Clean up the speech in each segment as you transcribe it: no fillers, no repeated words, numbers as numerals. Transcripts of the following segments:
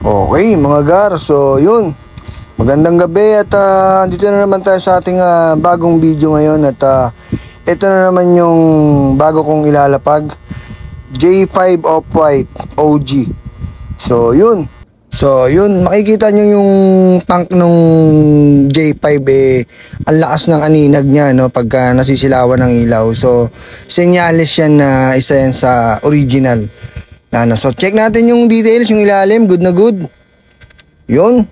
Okay mga gar, so yun, magandang gabi at andito na naman tayo sa ating bagong video ngayon at ito na naman yung bago kong ilalapag, J5 Off-White OG. So yun, makikita nyo yung tank nung J5 ang lakas ng aninag niya no, pagka nasisilawan ng ilaw. So senyales yan na isa yan sa original. So check natin yung details, yung ilalim, good na good. Yun.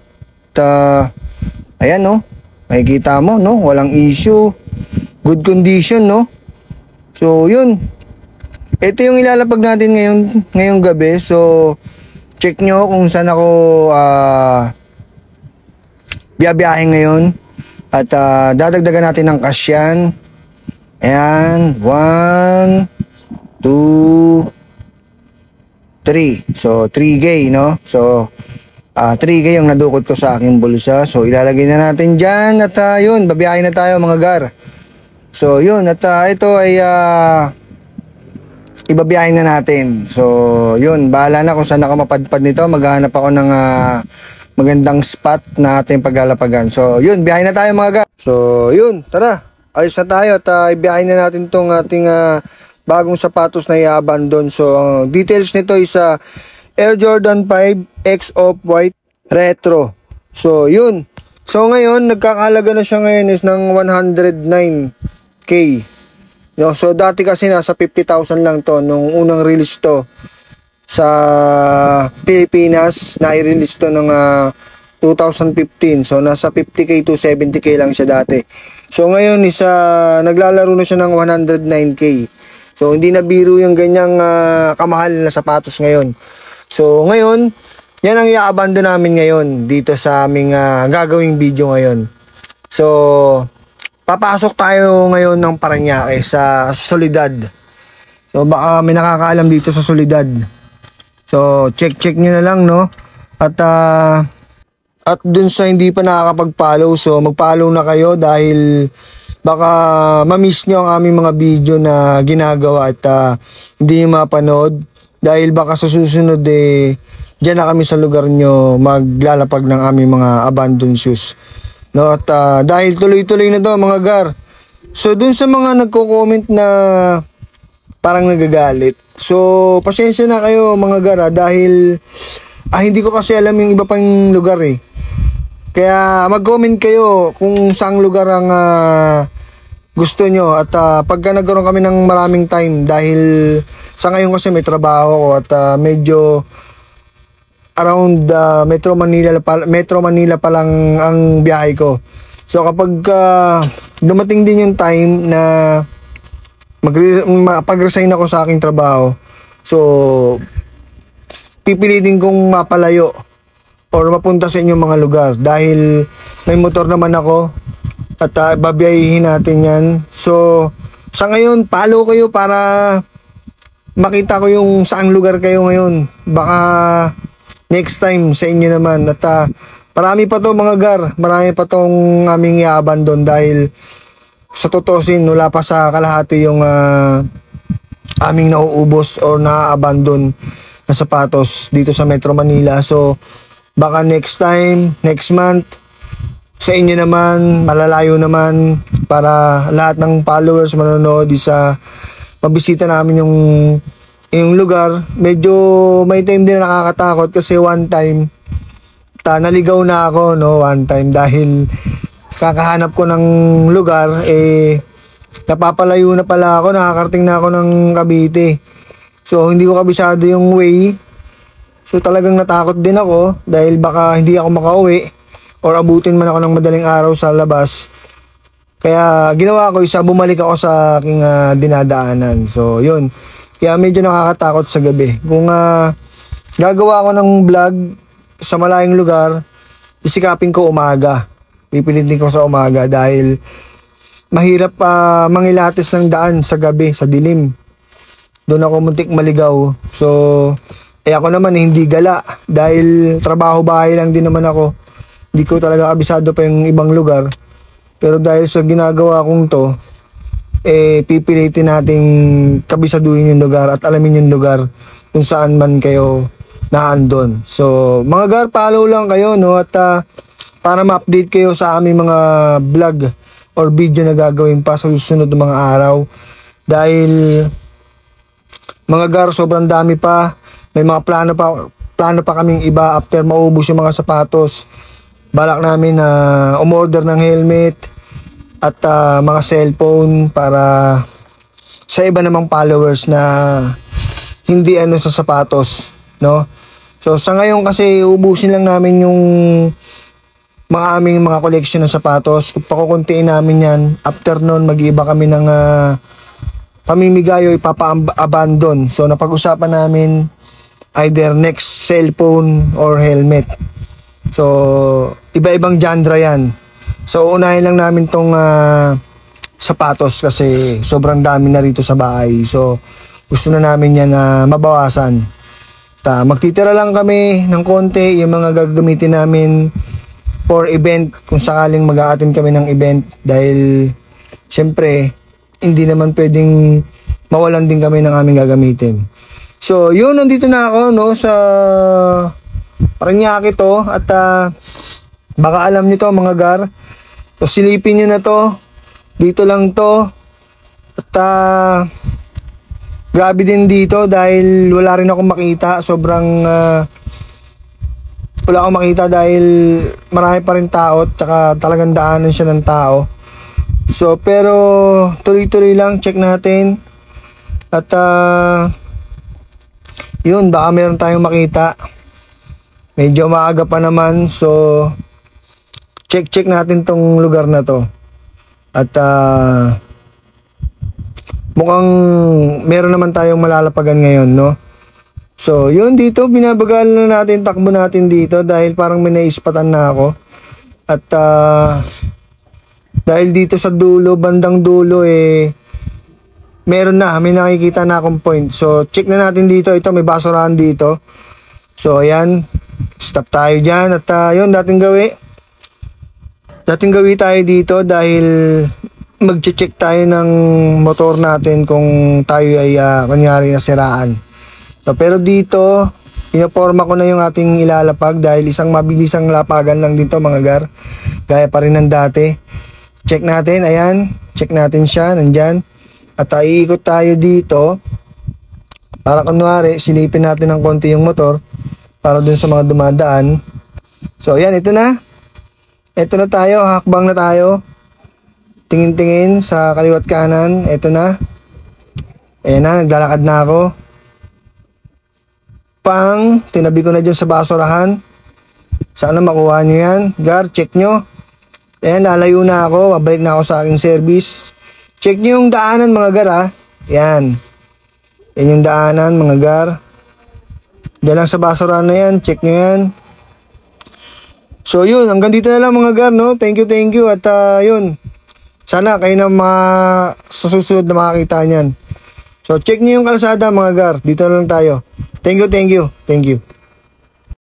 Ayan no. Makikita mo no, walang issue. Good condition no. So yun. Ito yung ilalapag natin ngayong gabi. So check nyo kung saan ako biyabiyahin ngayon. At dadagdagan natin ng cash yan. Ayan. 1, 2, 3. So 3K no. So 3K yung nadukot ko sa aking bulsa. So ilalagay na natin dyan. At yun, babiyahin na tayo mga gar. So yun, at ito ay ibabiyahin na natin. So yun, bahala na kung saan ako mapadpad nito. Maghahanap ako ng magandang spot na ating paglalapagan. So yun, biyahin na tayo mga gar. So yun, tara, ayos na tayo. At ibiyahin na natin tong ating bagong sapatos na i-abandon. So details nito is Air Jordan 5 X Off-White Retro. So yun. So ngayon nagkakahalaga na siya ngayon is ng 109K. No, so dati kasi nasa 50,000 lang to nung unang release to sa Pilipinas. Na-release to ng 2015. So nasa 50K to 70K lang siya dati. So ngayon is naglalaro na siya ng 109K. So hindi na biro yung ganyang kamahal na sapatos ngayon. So ngayon, yan ang i-abandon namin ngayon dito sa aming gagawing video ngayon. So papasok tayo ngayon ng Parañaque sa Soledad. So baka may nakakaalam dito sa Soledad. So check nyo na lang no. At dun sa hindi pa nakakapag-follow, so mag-follow na kayo dahil baka ma-miss nyo ang aming mga video na ginagawa at hindi nyo mapanood. Dahil baka sa susunod dyan na kami sa lugar nyo maglalapag ng aming mga abandoned shoes. No, at dahil tuloy-tuloy na to mga gar. So dun sa mga nagko-comment na parang nagagalit. So pasensya na kayo mga gar dahil hindi ko kasi alam yung iba pang lugar Kaya mag-comment kayo kung saang lugar ang gusto nyo. At pagka nagkaroon kami ng maraming time dahil sa ngayon kasi may trabaho ko at medyo around Metro Manila pa lang ang biyahe ko. So kapag dumating din yung time na pag-resign ako sa aking trabaho, so pipilitin kong mapalayo or mapunta sa inyong mga lugar dahil may motor naman ako at babiyahin natin yan. So sa ngayon, follow kayo para makita ko yung saang lugar kayo ngayon. Baka next time sa inyo naman. At marami pa to mga gar, marami pa tong aming i-abandon dahil sa tutusin, wala pa sa kalahati yung aming nauubos or na-abandon na sapatos dito sa Metro Manila. So baka next time, next month, sa inyo naman, malalayo naman para lahat ng followers manonood mabisita namin yung lugar. Medyo may time din nakakatakot kasi one time naligaw na ako one time dahil kakahanap ko ng lugar napapalayo na pala ako, nakakarating na ako ng Cavite. So hindi ko kabisado yung way. So talagang natakot din ako dahil baka hindi ako makauwi or abutin man ako ng madaling araw sa labas. Kaya ginawa ko bumalik ako sa aking dinadaanan. So yun, kaya medyo nakakatakot sa gabi. Kung gagawa ako ng vlog sa malayong lugar, isikapin ko umaga. Pipilitin ko sa umaga dahil mahirap mangilatis ng daan sa gabi, sa dilim. Doon ako muntik maligaw. So ako naman hindi gala dahil trabaho bahay lang din naman ako. Hindi ko talaga kabisado pa yung ibang lugar. Pero dahil sa ginagawa kong to, pipilitin nating kabisaduhin yung lugar at alamin yung lugar kung saan man kayo na andon. So, mga gar, follow lang kayo, no? At para ma-update kayo sa aming mga vlog or video na gagawin pa sa susunod ng mga araw. Dahil, mga gar, sobrang dami pa. May mga plano pa kaming iba after maubos yung mga sapatos. Balak namin na umorder ng helmet at mga cellphone para sa iba namang followers na hindi sa sapatos, no? So sa ngayon kasi ubusin lang namin yung aming mga collection ng sapatos. Pakukuntiin namin yan. After nun, mag-iiba kami ng pamimigay o ipapa-abandon. So napag-usapan namin either next cellphone or helmet. So iba-ibang genre yan. So unahin lang namin tong sapatos kasi sobrang dami na rito sa bahay. So gusto na namin yan na mabawasan. Magtitira lang kami ng konti yung mga gagamitin namin for event kung sakaling mag-a-attend kami ng event dahil syempre hindi naman pwedeng mawalan din kami ng aming gagamitin. So yun, nandito na ako, no, sa Parañaque to at baka alam nyo to mga gar. So silipin nyo na to. Dito lang to. At grabe din dito dahil wala rin ako makita. Sobrang wala akong makita dahil marami pa rin tao at saka talagang daanan siya ng tao. So pero tuloy-tuloy lang, check natin. At yun, baka meron tayong makita. Medyo maaga pa naman, so check natin tong lugar na to. At mukhang meron naman tayong malalapagan ngayon, no? So yun, dito binabagal na natin, takbo natin dito dahil parang may naispatan na ako. At dahil dito sa dulo, bandang dulo may nakikita na akong point. So check na natin dito. Ito, may basurahan dito. So ayan, stop tayo dyan. At yun, dating gawi tayo dito dahil mag-check tayo ng motor natin kung tayo ay kunyari nasiraan. So pero dito pinaporma ko na yung ating ilalapag dahil isang mabilisang lapagan lang dito mga gar, gaya pa rin ng dati. Check natin, ayan, check natin siya, nandyan. At iikot tayo dito para kunwari silipin natin ng konti yung motor para dun sa mga dumadaan. So ayan, ito na tayo, hakbang na tayo, tingin-tingin sa kaliwat kanan. Ito na, ayan na, naglalakad na ako. Tinabi ko na dyan sa basurahan. Sana makuha nyo yan gar, check nyo. Ayan, lalayo na ako, babalik na ako sa aking service. Check nyo yung daanan mga gar, ha. Yan. Yan yung daanan mga gar. Diyan lang sa basurahan na yan. Check nyo yan. So yun, hanggang dito na lang mga gar, no. Thank you. At yun, sana kayo na sa susunod na makakita nyan. So check nyo yung kalsada mga gar. Dito na lang tayo. Thank you.